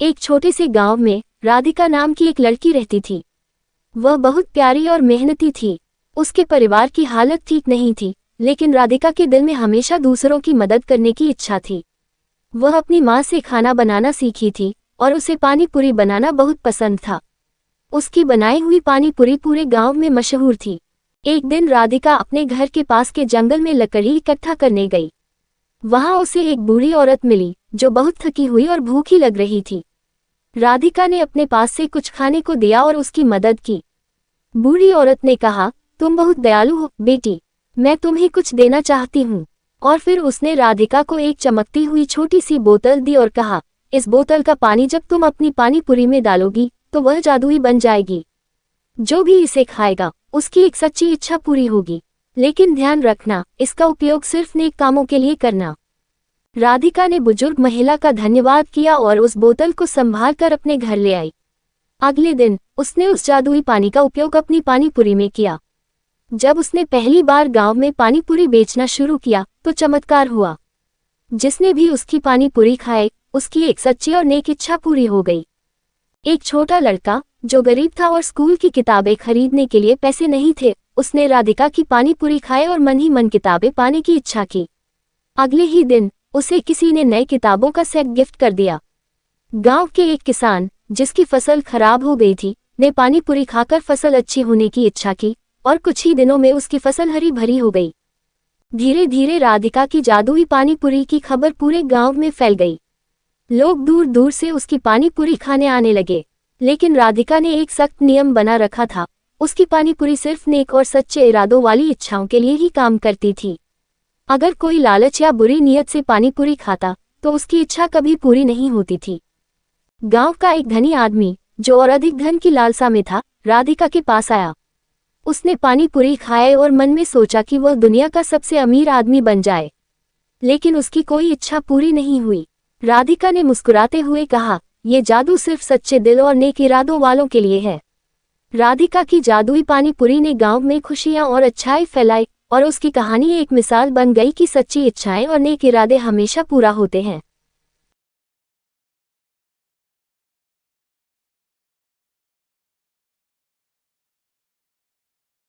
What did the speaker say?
एक छोटे से गांव में राधिका नाम की एक लड़की रहती थी। वह बहुत प्यारी और मेहनती थी। उसके परिवार की हालत ठीक नहीं थी, लेकिन राधिका के दिल में हमेशा दूसरों की मदद करने की इच्छा थी। वह अपनी माँ से खाना बनाना सीखी थी और उसे पानी पूरी बनाना बहुत पसंद था। उसकी बनाई हुई पानी पूरी पूरे गांव में मशहूर थी। एक दिन राधिका अपने घर के पास के जंगल में लकड़ी इकट्ठा करने गई। वहां उसे एक बूढ़ी औरत मिली जो बहुत थकी हुई और भूखी लग रही थी। राधिका ने अपने पास से कुछ खाने को दिया और उसकी मदद की। बूढ़ी औरत ने कहा, तुम बहुत दयालु हो बेटी, मैं तुम्हें कुछ देना चाहती हूँ। और फिर उसने राधिका को एक चमकती हुई छोटी सी बोतल दी और कहा, इस बोतल का पानी जब तुम अपनी पानी पूरी में डालोगी तो वह जादुई बन जाएगी। जो भी इसे खाएगा उसकी एक सच्ची इच्छा पूरी होगी, लेकिन ध्यान रखना, इसका उपयोग सिर्फ नेक कामों के लिए करना। राधिका ने बुजुर्ग महिला का धन्यवाद किया और उस बोतल को संभाल कर अपने घर ले आई। अगले दिन उसने उस जादुई पानी का उपयोग अपनी पानी पूरी में किया। जब उसने पहली बार गांव में पानी पूरी बेचना शुरू किया तो चमत्कार हुआ। जिसने भी उसकी पानी पूरी खाए उसकी एक सच्ची और नेक इच्छा पूरी हो गई। एक छोटा लड़का जो गरीब था और स्कूल की किताबें खरीदने के लिए पैसे नहीं थे, उसने राधिका की पानी पूरी खाए और मन ही मन किताबें पाने की इच्छा की। अगले ही दिन उसे किसी ने नए किताबों का सेट गिफ्ट कर दिया। गांव के एक किसान जिसकी फसल खराब हो गई थी ने पानी पूरी खाकर फसल अच्छी होने की इच्छा की और कुछ ही दिनों में उसकी फसल हरी भरी हो गई। धीरे धीरे राधिका की जादुई पानी पूरी की खबर पूरे गांव में फैल गई। लोग दूर दूर से उसकी पानी पूरी खाने आने लगे, लेकिन राधिका ने एक सख्त नियम बना रखा था, उसकी पानी पूरी सिर्फ नेक और सच्चे इरादों वाली इच्छाओं के लिए ही काम करती थी। अगर कोई लालच या बुरी नीयत से पानी पूरी खाता तो उसकी इच्छा कभी पूरी नहीं होती थी। गांव का एक धनी आदमी जो और अधिक धन की लालसा में था, राधिका के पास आया। उसने पानी पूरी खाए और मन में सोचा कि वह दुनिया का सबसे अमीर आदमी बन जाए, लेकिन उसकी कोई इच्छा पूरी नहीं हुई। राधिका ने मुस्कुराते हुए कहा, यह जादू सिर्फ सच्चे दिल और नेक इरादों वालों के लिए है। राधिका की जादुई पानी पूरी ने गांव में खुशियां और अच्छाई फैलाई और उसकी कहानी एक मिसाल बन गई कि सच्ची इच्छाएं और नेक इरादे हमेशा पूरा होते हैं।